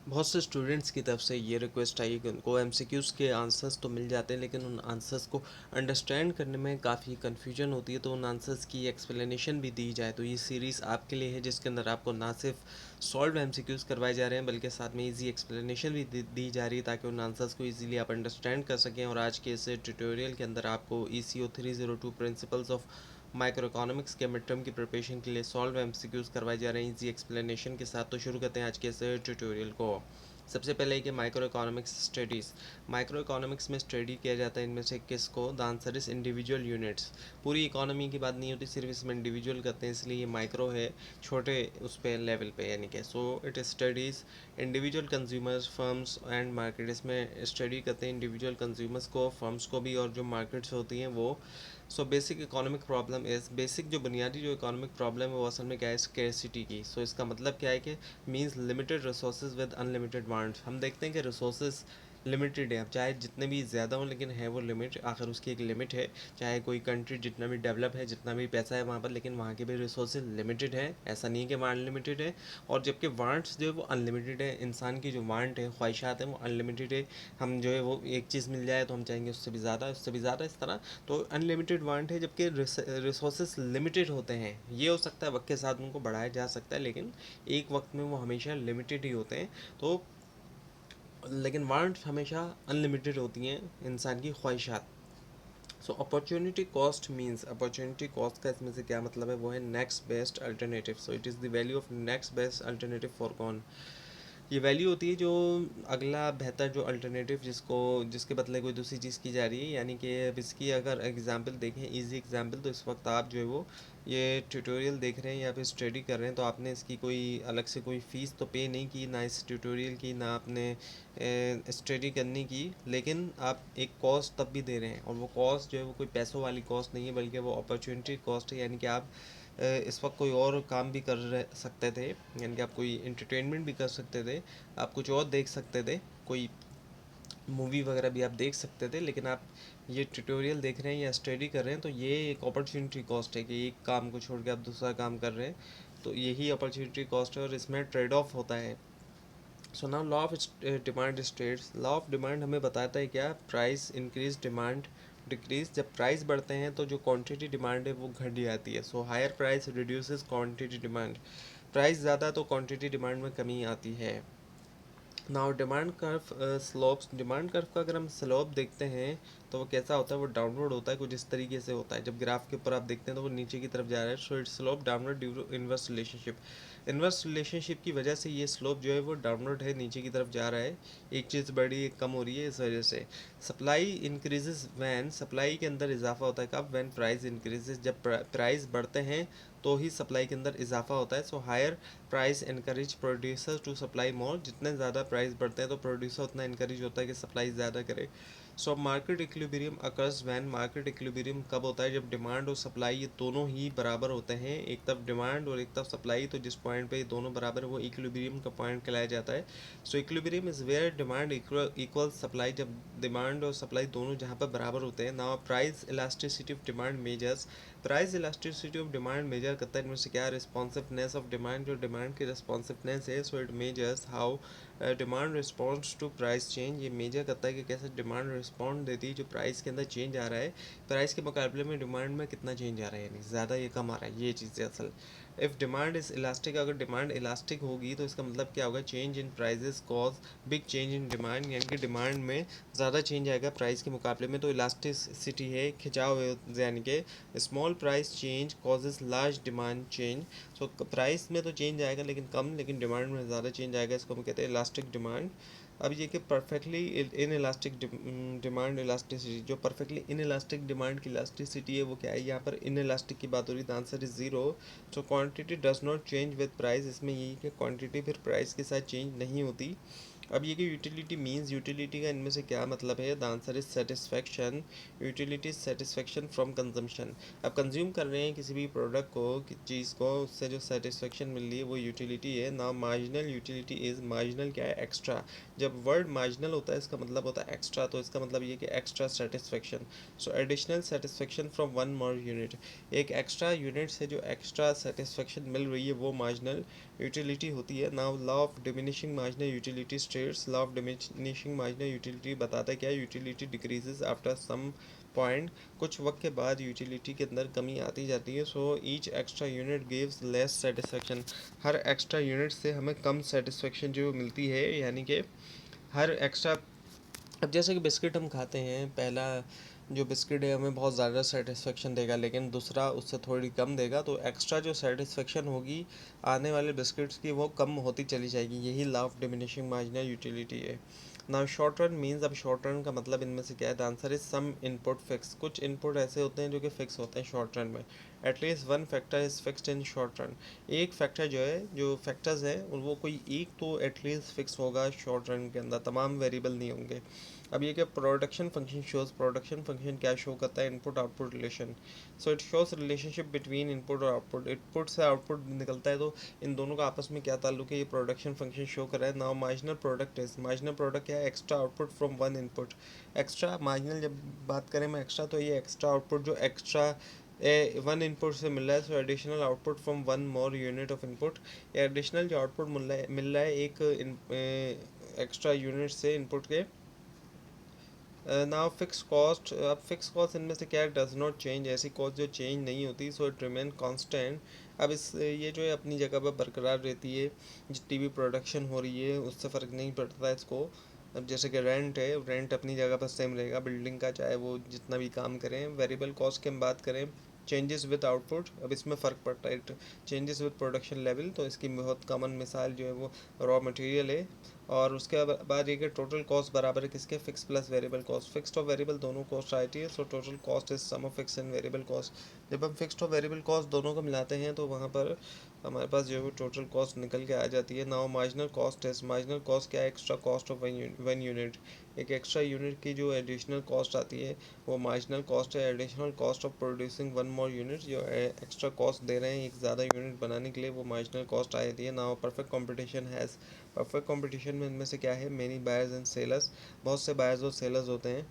बहुत से स्टूडेंट्स की तरफ से ये रिक्वेस्ट आई कि उनको एमसीक्यूज़ के आंसर्स तो मिल जाते हैं, लेकिन उन आंसर्स को अंडरस्टैंड करने में काफ़ी कन्फ्यूजन होती है, तो उन आंसर्स की एक्सप्लेनेशन भी दी जाए। तो ये सीरीज़ आपके लिए है, जिसके अंदर आपको ना सिर्फ सॉल्व एमसीक्यूज़ करवाए जा रहे हैं, बल्कि साथ में इजी एक्सप्लेनेशन भी दी जा रही है, ताकि उन आंसर्स को ईजिली आप अंडरस्टैंड कर सकें। और आज के इस ट्यूटोरियल के अंदर आपको ECO 302 principles of micro economics के मिड टर्म की प्रिपरेशन के लिए सॉल्व एमसीक्यूज़ करवाए जा रहे हैं इजी एक्सप्लेनेशन के साथ। तो शुरू करते हैं आज के इस ट्यूटोरियल को। सबसे पहले है कि micro economics studies. Micro economics में स्टडी किया जाता है इनमें से किसको? The answer is individual units. पूरी इकोनॉमी की बात नहीं होती, सिर्फ इसमें इंडिविजुअल करते हैं, इसलिए ये माइक्रो है, छोटे उस पे लेवल पे, यानी कि so it studies individual consumers, firms and market. इसमें स्टडी करते हैं इंडिविजुअल कंज्यूमर्स को, फर्म्स को भी, और जो मार्केट्स होती हैं वो। So basic economic problem is, basic जो बुनियादी जो इकोनॉमिक प्रॉब्लम है वो असल में क्या है? स्केर्सिटी की। सो इसका मतलब क्या है कि means limited resources with unlimited wants. हम देखते हैं कि रिसोर्सेज लिमिटेड है, अब चाहे जितने भी ज़्यादा हों, लेकिन है वो लिमिट, आखिर उसकी एक लिमिट है। चाहे कोई कंट्री जितना भी डेवलप है, जितना भी पैसा है वहाँ पर, लेकिन वहाँ के भी रिसोर्सेज लिमिटेड है, ऐसा नहीं है कि वहाँ अनलिमिटेड है। और जबकि वांट्स जो है वो अनलिमिटेड है, इंसान की जो वांट है, ख्वाहिशात है, वो अनलिमिटेड है। हम जो है वो एक चीज़ मिल जाए तो हम चाहेंगे उससे भी ज़्यादा, उससे भी ज़्यादा, इस तरह। तो अनलिमिटेड वांट है, जबकि रिसोर्सेज लिमिटेड होते हैं। ये हो सकता है वक्त के साथ उनको बढ़ाया जा सकता है, लेकिन एक वक्त में वो हमेशा लिमिटेड ही होते हैं। तो लेकिन वांट्स हमेशा अनलिमिटेड होती हैं, इंसान की ख्वाहिशात। So opportunity cost means, opportunity cost का इसमें से क्या मतलब है? वो है next best alternative. So it is the value of next best alternative for कौन? ये वैल्यू होती है जो अगला बेहतर जो अल्टरनेटिव जिसको, जिसके बदले कोई दूसरी चीज़ की जा रही है। यानी कि अब इसकी अगर एग्जांपल देखें, इजी एग्जांपल, तो इस वक्त आप जो है वो ये ट्यूटोरियल देख रहे हैं या फिर स्टडी कर रहे हैं, तो आपने इसकी कोई अलग से कोई फ़ीस तो पे नहीं की, ना इस ट्यूटोरियल की, ना आपने स्टडी करने की, लेकिन आप एक कॉस्ट तब भी दे रहे हैं। और वो कॉस्ट जो है वो कोई पैसों वाली कॉस्ट नहीं है, बल्कि वो अपॉर्चुनिटी कॉस्ट है। यानी कि आप इस वक्त कोई और काम भी कर सकते थे, यानी कि आप कोई इंटरटेनमेंट भी कर सकते थे, आप कुछ और देख सकते थे, कोई मूवी वगैरह भी आप देख सकते थे, लेकिन आप ये ट्यूटोरियल देख रहे हैं या स्टडी कर रहे हैं, तो ये एक अपॉर्चुनिटी कॉस्ट है कि एक काम को छोड़ के आप दूसरा काम कर रहे हैं। तो यही अपॉर्चुनिटी कॉस्ट है, और इसमें ट्रेड ऑफ होता है। So now law of demand states. Law of demand हमें बताता है क्या? Price increase, demand decrease. जब प्राइस बढ़ते हैं तो जो क्वांटिटी डिमांड है वो घट जाती है। So higher price reduces quantity demand. Price ज़्यादा तो क्वांटिटी डिमांड में कमी आती है। Now demand curve slopes. Demand curve का अगर हम स्लोप देखते हैं तो वो कैसा होता है? वो डाउनवर्ड होता है, कुछ इस तरीके से होता है। जब ग्राफ के ऊपर आप देखते हैं तो वो नीचे की तरफ जा रहा है। So it slope downward due to inverse relationship. Inverse relationship की वजह से ये स्लोप जो है वो डाउनवर्ड है, नीचे की तरफ जा रहा है। एक चीज़ बड़ी, एक कम हो रही है, इस वजह से। Supply increases van. सप्लाई के अंदर इजाफा होता है कब? Van price increases. जब प्राइस बढ़ते हैं तो ही सप्लाई के अंदर इजाफा होता है। So higher price encourage producer to supply more. जितने ज़्यादा प्राइस बढ़ते हैं तो प्रोड्यूसर उतना इनकरेज होता है कि सप्लाई ज़्यादा करे। So market equilibrium occurs when. Market equilibrium कब होता है? जब डिमांड और सप्लाई ये दोनों ही बराबर होते हैं, एक तरफ डिमांड और एक तरफ सप्लाई। तो जिस पॉइंट पे ये दोनों बराबर है वो इक्विलिब्रियम का पॉइंट कहलाया जाता है। So equilibrium is where demand equal supply. जब डिमांड और सप्लाई दोनों जहाँ पर बराबर होते हैं। Now price elasticity of demand measures. Price elasticity of demand measure करता है इनमें से क्या? Responsiveness of demand. जो डिमांड की रिस्पॉन्सिवनेस है, so it measures how demand response to price change. ये मेजर करता है कि कैसे डिमांड रिस्पॉन्ड देती है जो प्राइस के अंदर चेंज आ रहा है, प्राइस के मुकाबले में डिमांड में कितना चेंज आ रहा है, यानी ज़्यादा ये कम आ रहा है, ये चीज़ है असल। इफ़ डिमांड इज़ इलास्टिक, अगर डिमांड इलास्टिक होगी तो इसका मतलब क्या होगा? Change in prices cause big change in demand. यानी कि डिमांड में ज़्यादा चेंज आएगा प्राइस के मुकाबले में, तो इलास्टिसिटी है, खिंचाव है, यानी कि small price change causes large demand change. So price में तो चेंज आएगा लेकिन कम, लेकिन डिमांड में ज़्यादा चेंज आएगा, इसको हम कहते हैं इलास्टिक डिमांड। अब ये कि perfectly in elastic demand elasticity, जो परफेक्टली इन इलास्टिक डिमांड की इलास्टिसिटी है वो क्या है? यहाँ पर इन इलास्टिक की बात हो रही है, the answer is zero. So quantity does not change with price. इसमें यही कि क्वांटिटी फिर प्राइस के साथ चेंज नहीं होती। अब ये कि यूटिलिटी मीन्स, यूटिलिटी का इनमें से क्या मतलब है? The answer is satisfaction. Utility is satisfaction from consumption. अब कंज्यूम कर रहे हैं किसी भी प्रोडक्ट को, किसी चीज़ को, उससे जो सेटिस्फैक्शन मिल रही है वो यूटिलिटी है ना। मार्जिनल यूटिलिटी इज़, मार्जिनल क्या है? एक्स्ट्रा। जब वर्ड मार्जिनल होता है इसका मतलब होता है एक्स्ट्रा, तो इसका मतलब ये कि extra satisfaction. So additional satisfaction from one more unit. एक एक्स्ट्रा यूनिट से जो एक्स्ट्रा सेटिस्फैक्शन मिल रही है वो मार्जिनल यूटिलिटी होती है। Now law of diminishing marginal utility states, law of diminishing marginal utility बताता है क्या? Utility decreases after some point. कुछ वक्त के बाद यूटिलिटी के अंदर कमी आती जाती है। So each extra unit gives less satisfaction. हर एक्स्ट्रा यूनिट से हमें कम सेटिस्फेक्शन जो मिलती है, यानी कि हर एक्स्ट्रा। अब जैसे कि बिस्किट हम खाते हैं, पहला जो बिस्किट है हमें बहुत ज़्यादा सेटिस्फेक्शन देगा, लेकिन दूसरा उससे थोड़ी कम देगा, तो एक्स्ट्रा जो सेटिस्फेक्शन होगी आने वाले बिस्किट्स की वो कम होती चली जाएगी। यही law of diminishing marginal utility है। ना शॉर्ट रन मीन्स, अब शॉर्ट रन का मतलब इनमें से क्या है? The answer is some input fix. कुछ इनपुट ऐसे होते हैं जो कि फिक्स होते हैं शॉर्ट रन में। At least one factor is fixed in short run. एक फैक्टर जो है, जो फैक्टर्स हैं वो कोई एक तो एटलीस्ट फिक्स होगा शॉर्ट रन के अंदर, तमाम वेरिएबल नहीं होंगे। अब ये क्या production function shows, production function क्या शो करता है? Input output relation. So it shows relationship between input और आउटपुट। इनपुट से आउटपुट निकलता है तो इन दोनों का आपस में क्या ताल्लुक है? ये प्रोडक्शन फंक्शन शो कर रहा है। Now marginal product is, marginal product क्या है? Extra output from one input. Extra marginal जब बात करें मैं एक्स्ट्रा, तो ये एक्स्ट्रा आउटपुट जो एक्स्ट्रा वन इनपुट से मिल रहा है। सो additional output from one more unit of input. या एडिशनल जो आउटपुट मिल रहा है एक एक्स्ट्रा यूनिट से इनपुट के। नाउ फिक्स कॉस्ट, अब फिक्स कॉस्ट इनमें से क्या डज नॉट चेंज, ऐसी कॉस्ट जो चेंज नहीं होती, सो इट रिमेन कांस्टेंट। अब इस ये जो है अपनी जगह पर बरकरार रहती है, जितनी भी प्रोडक्शन हो रही है उससे फ़र्क नहीं पड़ता है इसको। अब जैसे कि रेंट है, रेंट अपनी जगह पर सेम रहेगा बिल्डिंग का, चाहे वो जितना भी काम करें। वेरिएबल कॉस्ट की हम बात करें, चेंजेस विद आउटपुट, अब इसमें फ़र्क पड़ता है। चेंजेस विद प्रोडक्शन लेवल, तो इसकी बहुत कॉमन मिसाल जो है वो रॉ मटेरियल है। और उसके बाद ये कि टोटल कॉस्ट बराबर है किसके? Fix plus variable cost. Fixed और वेरिएबल दोनों कॉस्ट आती है। So total cost is sum of fix and variable cost. जब हम फिक्स्ड और वेरिएबल कॉस्ट दोनों को मिलाते हैं तो वहाँ पर हमारे पास जो है टोटल कॉस्ट निकल के आ जाती है। Now marginal cost is, marginal cost क्या है? Extra cost of one unit. एक एक्स्ट्रा यूनिट की जो एडिशनल कॉस्ट आती है वो मार्जिनल कॉस्ट है। Additional cost of producing one more unit, जो एक्स्ट्रा कॉस्ट दे रहे हैं एक ज़्यादा यूनिट बनाने के लिए, वो मार्जिनल कॉस्ट आ जाती है। Now perfect competition has, perfect competition में इनमें से क्या है? मेनी बायर्स एंड सेलर्स, बहुत से बायर्स और सेलर्स होते हैं।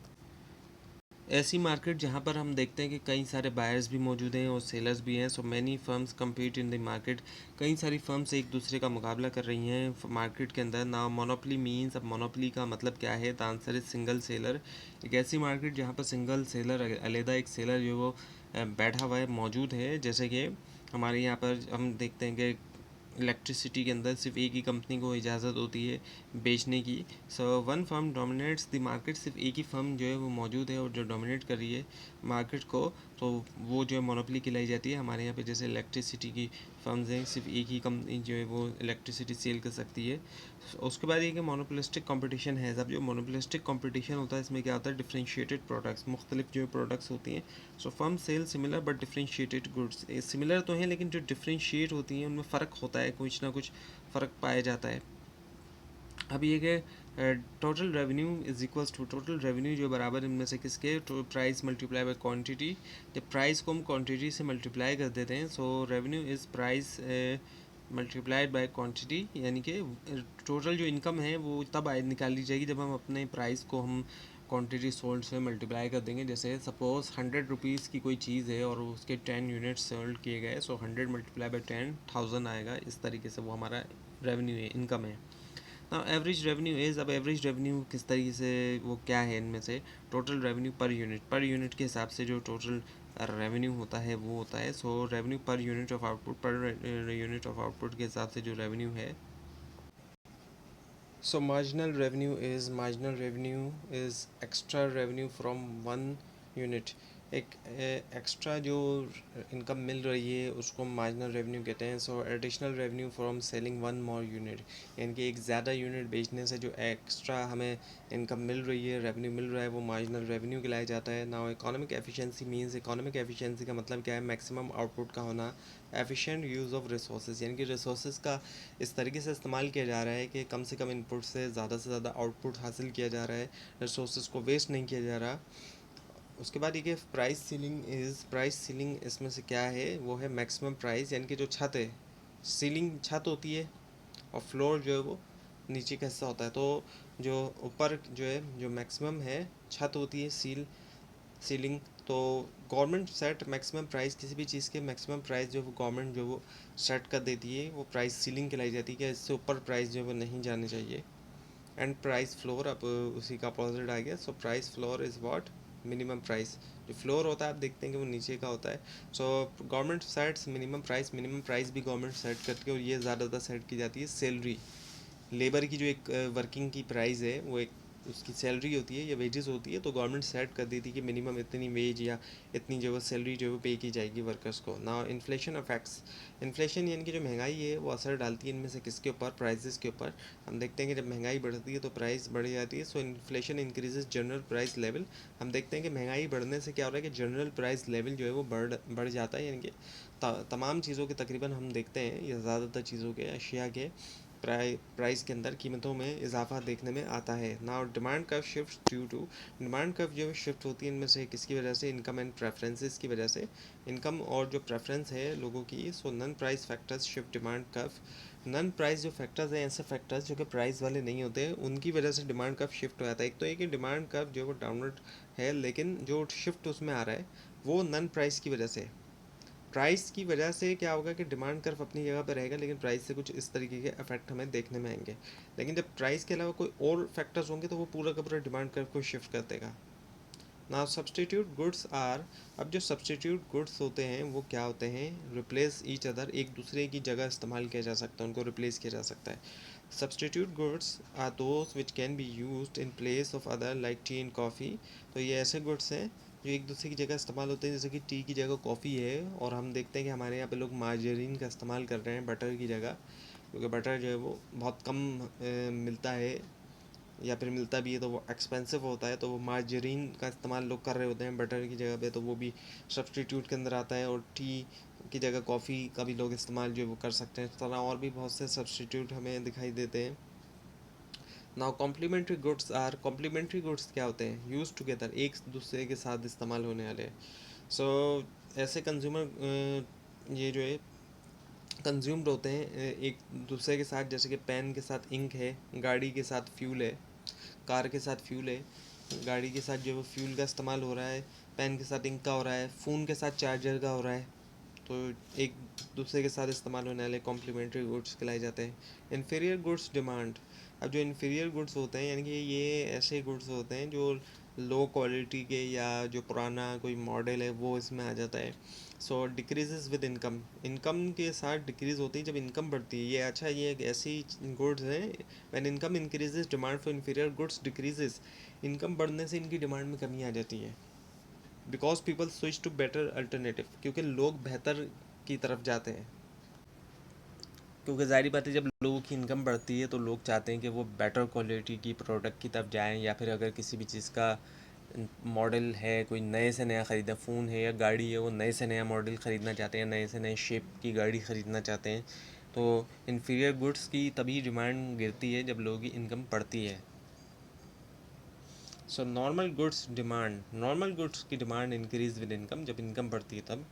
ऐसी मार्केट जहाँ पर हम देखते हैं कि कई सारे बायर्स भी मौजूद हैं और सेलर्स भी हैं। So many firms compete in the market, कई सारी फर्म्स एक दूसरे का मुकाबला कर रही हैं मार्केट के अंदर। ना मोनोपली मीन्स, अब मोनोपली का मतलब क्या है? The answer is single seller. एक ऐसी मार्केट जहाँ पर सिंगल सेलर, अलहदा एक सेलर जो वो बैठा हुआ है, मौजूद है। जैसे कि हमारे यहाँ पर हम देखते हैं कि इलेक्ट्रिसिटी के अंदर सिर्फ एक ही कंपनी को इजाज़त होती है बेचने की। So one firm dominates the market, सिर्फ एक ही फर्म जो है वो मौजूद है और जो डोमिनेट कर रही है मार्केट को, तो वो जो है मोनोपली खिलाई जाती है। हमारे यहाँ पे जैसे इलेक्ट्रिसिटी की फर्म्स हैं, सिर्फ एक ही कंपनी जो है वो इलेक्ट्रिसिटी सेल कर सकती है। उसके बाद ये कि मोनोपोलिस्टिक कंपटीशन है। अब जो मोनोपोलिस्टिक कंपटीशन होता है इसमें क्या होता है? डिफरेंशिएटेड प्रोडक्ट्स, मुख्तलिफ जो प्रोडक्ट्स होती हैं। So firm sell similar but differentiated goods, similar तो हैं लेकिन जो डिफरेंशिएट होती हैं उनमें फ़र्क होता है, कुछ ना कुछ फ़र्क पाया जाता है। अब ये कि total revenue is equals to, total revenue जो बराबर इनमें से किसके? Price multiply by quantity. जब प्राइस को हम क्वांटिटी से मल्टीप्लाई कर देते हैं, so revenue is price multiplied by quantity, यानी कि टोटल जो इनकम है वो तब निकाली जाएगी जब हम अपने प्राइस को हम क्वांटिटी सोल्ड से मल्टीप्लाई कर देंगे। जैसे सपोज़ 100 रुपीज़ की कोई चीज़ है और उसके 10 यूनिट सोल्ड किए गए, सो 100 मल्टीप्लाई बाय 10 1000 आएगा। इस तरीके से वो हमारा रेवेन्यू है, इनकम है। ना एवरेज रेवेन्यू इज़, अब एवरेज रेवेन्यू किस तरीके से, वो क्या है इनमें से? टोटल रेवेन्यू पर यूनिट के हिसाब से जो टोटल रेवेन्यू होता है वो होता है। So revenue per unit of output, per unit of output के हिसाब से जो रेवेन्यू है। So marginal revenue is extra revenue from one unit. एक एक्स्ट्रा जो इनकम मिल रही है उसको मार्जिनल रेवेन्यू कहते हैं। So additional revenue from selling one more unit, यानी कि एक ज़्यादा यूनिट बेचने से जो एक्स्ट्रा हमें इनकम मिल रही है, रेवेन्यू मिल रहा है, वो मार्जिनल रेवेन्यू कहलाया जाता है। Now economic efficiency means, economic efficiency का मतलब क्या है? मैक्सिमम आउटपुट का होना। एफिशिएंट यूज़ ऑफ रिसोर्सेज, यानी कि रिसोर्सेज का इस तरीके से इस्तेमाल किया जा रहा है कि कम से कम इनपुट से ज़्यादा आउटपुट हासिल किया जा रहा है, रिसोर्सेज को वेस्ट नहीं किया जा रहा। उसके बाद ये कि प्राइस सीलिंग इसमें से क्या है, वो है मैक्सिमम प्राइस, यानी कि जो छत है, सीलिंग छत होती है और फ्लोर जो है वो नीचे का हिस्सा होता है। तो जो ऊपर जो है, जो मैक्सिमम है छत होती है, सीलिंग। तो गवर्नमेंट सेट मैक्सिमम प्राइस, किसी भी चीज़ के मैक्सिमम प्राइस जो वो गवर्नमेंट जो वो सेट कर देती है, वो प्राइस सीलिंग कहलाई जाती है कि इससे ऊपर प्राइस जो है वो नहीं जाने चाहिए। एंड प्राइस फ्लोर, अब उसी का अपोजिट आ गया। So price floor is what, minimum price. जो फ्लोर होता है आप देखते हैं कि वो नीचे का होता है। So government sets minimum price भी गवर्नमेंट सेट करती है, और ये ज़्यादातर सेट की जाती है सैलरी, लेबर की जो एक वर्किंग की प्राइस है, वो एक उसकी सैलरी होती है या वेजेस होती है, तो गवर्नमेंट सेट कर देती है कि मिनिमम इतनी वेज या इतनी जो वो सैलरी जो वो पे की जाएगी वर्कर्स को ना। इन्फ्लेशन अफेक्ट्स, इन्फ्लेशन यानी कि जो महंगाई है वो असर डालती है इनमें से किसके ऊपर, प्राइसेस के ऊपर। हम देखते हैं कि जब महंगाई बढ़ती है तो प्राइस बढ़ जाती है। सो inflation increases general price level. हम देखते हैं कि महंगाई बढ़ने से क्या हो रहा है कि जनरल प्राइस लेवल जो है वो बढ़ जाता है, यानी कि तमाम चीज़ों के तकरीबन हम देखते हैं या ज़्यादातर चीज़ों के अशिया के प्राइस के अंदर कीमतों में इजाफा देखने में आता है। Now demand curve shift due to, demand curve जो शिफ्ट होती है इनमें से किसकी वजह से, इनकम एंड प्रेफरेंसेस की वजह से। इनकम और जो प्रेफरेंस है लोगों की, so non price factors shift demand curve. Non price जो फैक्टर्स हैं, ऐसे फैक्टर्स जो कि प्राइस वाले नहीं होते, उनकी वजह से डिमांड कर्व शिफ्ट हो जाता है। एक तो ये कि डिमांड कर्व जो है वो डाउनवर्ड है, लेकिन जो शिफ्ट उसमें आ रहा है वो नन प्राइस की वजह से। प्राइस की वजह से क्या होगा कि डिमांड कर्व अपनी जगह पर रहेगा, लेकिन प्राइस से कुछ इस तरीके के इफेक्ट हमें देखने में आएंगे। लेकिन जब प्राइस के अलावा कोई और फैक्टर्स होंगे तो वो पूरा का पूरा डिमांड कर्व को शिफ्ट कर देगा। नाउ सब्सटीट्यूट गुड्स आर, अब जो सब्सटीट्यूट गुड्स होते हैं वो क्या होते हैं, रिप्लेस ईच अदर, एक दूसरे की जगह इस्तेमाल किया जा सकता है, उनको रिप्लेस किया जा सकता है। Substitute goods are those which can be used in place of other like tea and coffee. तो ये ऐसे गुड्स हैं जो एक दूसरे की जगह इस्तेमाल होते हैं, जैसे कि टी की जगह कॉफ़ी है, और हम देखते हैं कि हमारे यहाँ पे लोग मार्जरीन का इस्तेमाल कर रहे हैं बटर की जगह, क्योंकि बटर जो है वो बहुत कम मिलता है, या फिर मिलता भी है तो वो एक्सपेंसिव होता है, तो वो मार्जरीन का इस्तेमाल लोग कर रहे होते हैं बटर की जगह पे, तो वो भी सब्सटीट्यूट के अंदर आता है। और टी की जगह कॉफ़ी का भी लोग इस्तेमाल जो है वो कर सकते हैं। इस तरह और भी बहुत से सब्सटीट्यूट हमें दिखाई देते हैं। Now complementary goods are, complementary goods क्या होते हैं, यूज टुगेदर, एक दूसरे के साथ इस्तेमाल होने वाले। सो ऐसे कंज्यूमर ये जो है कंज्यूम्ड होते हैं एक दूसरे के साथ, जैसे कि पेन के साथ इंक है, गाड़ी के साथ फ्यूल है, कार के साथ फ्यूल है, गाड़ी के साथ जो है फ्यूल का इस्तेमाल हो रहा है, पेन के साथ इंक का हो रहा है, फ़ोन के साथ चार्जर का हो रहा है। तो एक दूसरे के साथ इस्तेमाल होने वाले कॉम्प्लीमेंट्री गुड्स कहलाए जाते हैं। इन्फीरियर गुड्स डिमांड, अब जो इन्फीरियर गुड्स होते हैं, यानी कि ये ऐसे गुड्स होते हैं जो लो क्वालिटी के या जो पुराना कोई मॉडल है वो इसमें आ जाता है। सो डिक्रीजेज विद इनकम, इनकम के साथ डिक्रीज़ होती है जब इनकम बढ़ती है। ये अच्छा, ये एक ऐसी गुड्स है, when income increases demand for inferior goods decreases, income बढ़ने से इनकी डिमांड में कमी आ जाती है। Because people switch to better alternative, क्योंकि लोग बेहतर की तरफ जाते हैं, क्योंकि ज़ाहिर बात है जब लोगों की इनकम बढ़ती है तो लोग चाहते हैं कि वो बेटर क्वालिटी की प्रोडक्ट की तरफ जाएं, या फिर अगर किसी भी चीज़ का मॉडल है, कोई नए से नया ख़रीदा, फ़ोन है या गाड़ी है, वो नए से नया मॉडल ख़रीदना चाहते हैं, नए से नए शेप की गाड़ी ख़रीदना चाहते हैं। तो इन्फीरियर गुड्स की तभी डिमांड गिरती है जब लोगों की इनकम बढ़ती है। सो नॉर्मल गुड्स की डिमांड इंक्रीज विद इनकम, जब इनकम बढ़ती है तब।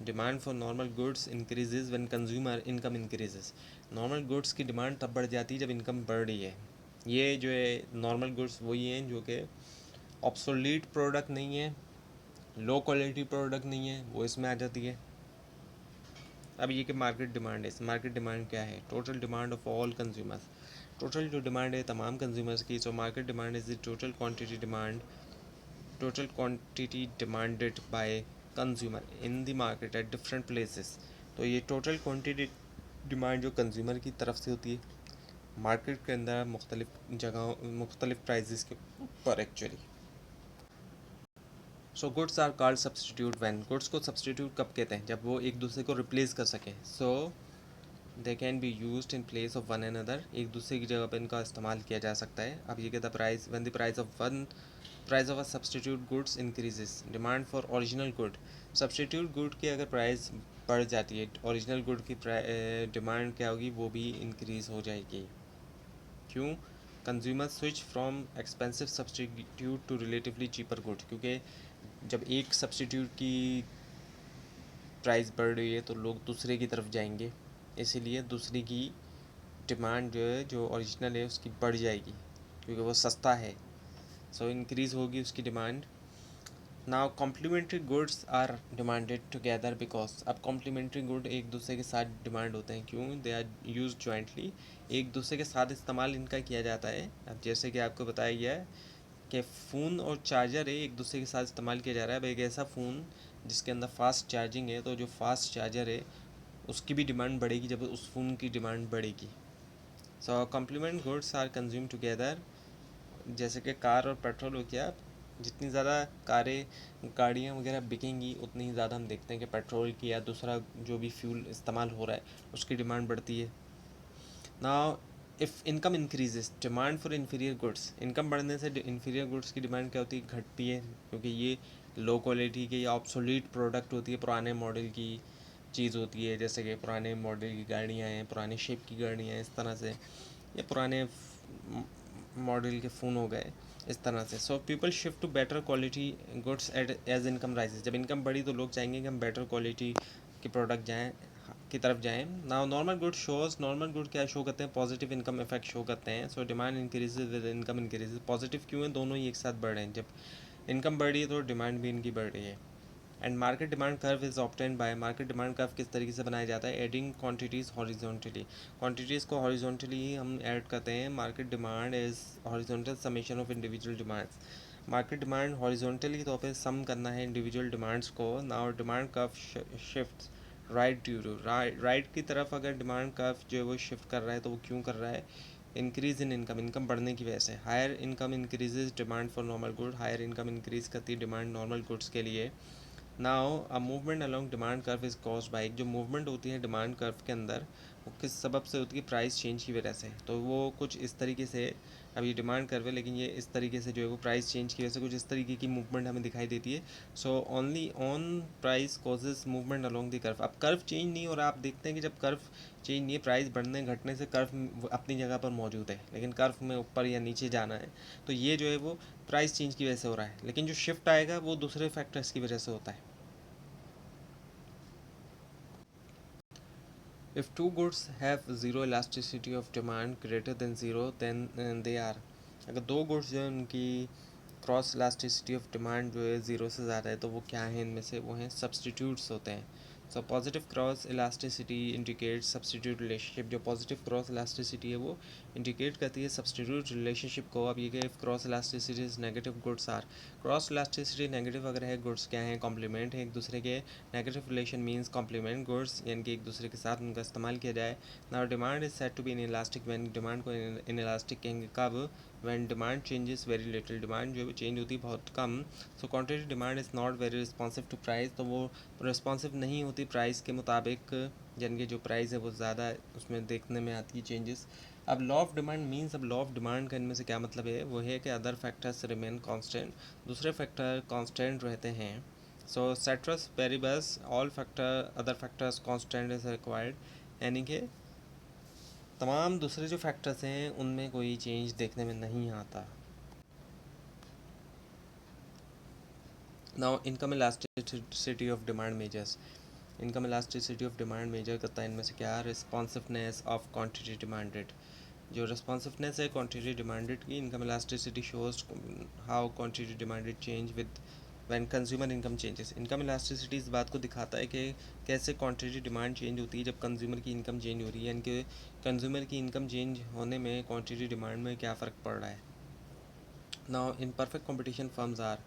Demand for normal goods increases when consumer income increases, normal goods की डिमांड तब बढ़ जाती है जब इनकम बढ़ रही है। ये जो है नॉर्मल गुड्स वही हैं जो कि ऑब्सोलीट प्रोडक्ट नहीं है, लो क्वालिटी प्रोडक्ट नहीं है, वो इसमें आ जाती है। अब ये कि मार्केट डिमांड है, मार्केट डिमांड क्या है, total demand of all consumers, total जो डिमांड है तमाम कंज्यूमर्स की। So market demand is the total quantity demanded by consumer in the market at different places। तो ये टोटल क्वांटिटी डिमांड जो कंज्यूमर की तरफ से होती है मार्केट के अंदर मुख्तलिफ जगहों मुख्तलिफ प्राइजेस के ऊपर actually. So goods are called substitute when, goods को सब्सटीट्यूट कब कहते हैं, जब वो एक दूसरे को रिप्लेस कर सकें। So they can be use in place of one another, एक दूसरे की जगह पर इनका इस्तेमाल किया जा सकता है। अब ये कहता price when the price of a substitute goods increases, demand for original good, substitute good की अगर प्राइस बढ़ जाती है, ओरिजिनल गुड की डिमांड क्या होगी, वो भी इंक्रीज़ हो जाएगी। क्यों? Consumer switch from expensive substitute to relatively cheaper good, क्योंकि जब एक सब्सटीट्यूट की प्राइस बढ़ रही है तो लोग दूसरे की तरफ जाएंगे, इसीलिए दूसरी की डिमांड जो है, जो ओरिजिनल है उसकी बढ़ जाएगी क्योंकि वो सस्ता है, सो इंक्रीज़ होगी उसकी demand. Now complementary goods are demanded together because, अब कॉम्प्लीमेंट्री गुड एक दूसरे के साथ डिमांड होते हैं, क्यों? दे आर यूज जॉइंटली, एक दूसरे के साथ इस्तेमाल इनका किया जाता है। अब जैसे कि आपको बताया गया है कि फ़ोन और चार्जर है, एक दूसरे के साथ इस्तेमाल किया जा रहा है। अब एक ऐसा फ़ोन जिसके अंदर फास्ट चार्जिंग है, तो जो फास्ट चार्जर है उसकी भी डिमांड बढ़ेगी जब उस फ़ोन की डिमांड बढ़ेगी। So complement goods are consume together, जैसे कि कार और पेट्रोल हो गया, जितनी ज़्यादा कारें गाड़ियाँ वगैरह बिकेंगी उतनी ही ज़्यादा हम देखते हैं कि पेट्रोल की या दूसरा जो भी फ्यूल इस्तेमाल हो रहा है उसकी डिमांड बढ़ती है। Now if income increases demand for inferior goods, income बढ़ने से इन्फीरियर गुड्स की डिमांड क्या होती है, घटती है, क्योंकि ये लो क्वालिटी के या ऑब्सोलीट प्रोडक्ट होती है, पुराने मॉडल की चीज़ होती है, जैसे कि पुराने मॉडल की गाड़ियाँ हैं, पुराने शेप की गाड़ियाँ हैं, इस तरह से, या पुराने मॉडल के फ़ोन हो गए, इस तरह से। So people shift to better quality goods at as income rises, जब इनकम बढ़ी तो लोग चाहेंगे कि हम बेटर क्वालिटी के प्रोडक्ट जाएँ की तरफ जाएँ। Now normal good shows, normal good क्या शो करते हैं, पॉजिटिव इनकम इफेक्ट शो करते हैं। So demand increases with income increases, positive क्यों है, दोनों ही एक साथ बढ़ रहे हैं, जब इनकम बढ़ रही है तो डिमांड भी इनकी बढ़ रही है। And market demand curve is obtain by, market demand curve किस तरीके से बनाया जाता है, एडिंग क्वांटिटीज़ हॉरिजॉन्टली, क्वांटिटीज़ को हॉरिजॉन्टली ही हम ऐड करते हैं। Market demand is horizontal summation of individual demands, market demand horizontally तौर पे सम करना है इंडिविजुअल डिमांड्स को। Now demand curve shift right due to, right की तरफ अगर डिमांड कर्व जो है वो शिफ्ट कर रहा है तो वो क्यों कर रहा है, इंक्रीज़ इन इनकम, इनकम बढ़ने की वजह से। Higher income increases demand for normal good, higher income increase करती है डिमांड नॉर्मल गुड्स के लिए। Now a movement along demand curve is caused by, जो मूवमेंट होती है डिमांड कर्व के अंदर वो किस सबब से होती है, प्राइस चेंज की वजह से। तो वो कुछ इस तरीके से, अब ये डिमांड कर्व है लेकिन ये इस तरीके से जो है वो प्राइस चेंज की वजह से कुछ इस तरीके की मूवमेंट हमें दिखाई देती है। So only on price causes movement along the curve, अब कर्व चेंज नहीं हो रहा, आप देखते हैं कि जब कर्व चेंज नहीं है, प्राइस बढ़ने घटने से कर्व अपनी जगह पर मौजूद है, लेकिन कर्व में ऊपर या नीचे जाना है तो ये जो है वो प्राइस चेंज की वजह से हो रहा है, लेकिन जो शिफ्ट आएगा वो दूसरे फैक्टर्स की वजह से होता है। If two goods have zero elasticity of demand greater than zero, then they are, अगर दो गुड्स जो है उनकी क्रॉस इलास्टिसिटी ऑफ डिमांड जो है ज़ीरो से ज़्यादा है तो वो क्या है, इनमें से वो हैं सब्सटीट्यूट्स होते हैं। So positive cross elasticity indicate substitute relationship, जो पॉजिटिव क्रॉस इलास्टिसिटी है वो इंडिकेट करती है सब्सटीट्यूट रिलेशनशिप को। अब ये कि cross elasticity is negative goods are, cross elasticity negative अगर है, गुड्स क्या हैं, कॉम्प्लीमेंट है एक दूसरे के, negative relation means complement goods, यानी कि एक दूसरे के साथ उनका इस्तेमाल किया जाए। Now demand is set to be inelastic, when demand को इन इलास्टिक कहेंगे कब, when demand changes very little, demand जो है चेंज होती है बहुत कम। So quantity demand is not very responsive to price, तो वो रिस्पॉन्सिव नहीं होती प्राइस के मुताबिक, यानी कि जो प्राइस है वो ज़्यादा उसमें देखने में आती है चेंजेस। अब लॉ ऑफ डिमांड मीन्स, अब लॉ ऑफ डिमांड का इनमें से क्या मतलब है, वो है कि अदर फैक्टर्स रिमेन कांस्टेंट, दूसरे फैक्टर कांस्टेंट रहते हैं। So ceteris paribus all factor other factors constant is required, यानी कि तमाम दूसरे जो फैक्टर्स हैं उनमें कोई चेंज देखने में नहीं आता। Now income elasticity of demand measures, income elasticity of demand measure करता है इनमें से क्या, रिस्पॉन्सिवनेस ऑफ क्वांटिटी डिमांडेड, जो रिस्पॉन्सिवनेस है क्वांटिटी डिमांडेड की, income elasticity shows how quantity demanded change with when consumer income changes, income elasticity इस बात को दिखाता है कि कैसे क्वांटिटी डिमांड चेंज होती है जब कंज्यूमर की इनकम चेंज हो रही है, यानी कि कंज्यूमर की इनकम चेंज होने में क्वांटिटी डिमांड में क्या फ़र्क पड़ रहा है। Now in perfect competition firms are,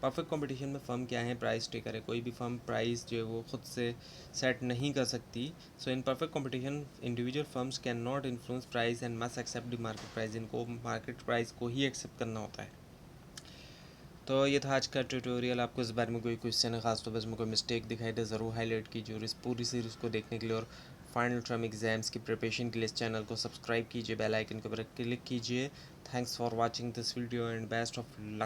perfect competition में फ़र्म क्या है, प्राइस टेकर है, कोई भी फर्म प्राइस जो है वो खुद से सेट नहीं कर सकती। So in perfect competition individual firms can not influence price and must accept the market price, इनको मार्केट प्राइस को ही एक्सेप्ट करना होता है। तो ये था आज का ट्यूटोरियल, आपको इस बारे में कोई क्वेश्चन है खास तो बस में कोई मिस्टेक दिखाई दे ज़रूर हाईलाइट कीजिए, और इस पूरी सीरीज़ को देखने के लिए और फाइनल टर्म एग्जाम्स की प्रिपरेशन के लिए इस चैनल को सब्सक्राइब कीजिए, बेल आइकन के ऊपर क्लिक कीजिए। Thanks for watching this video and best of luck.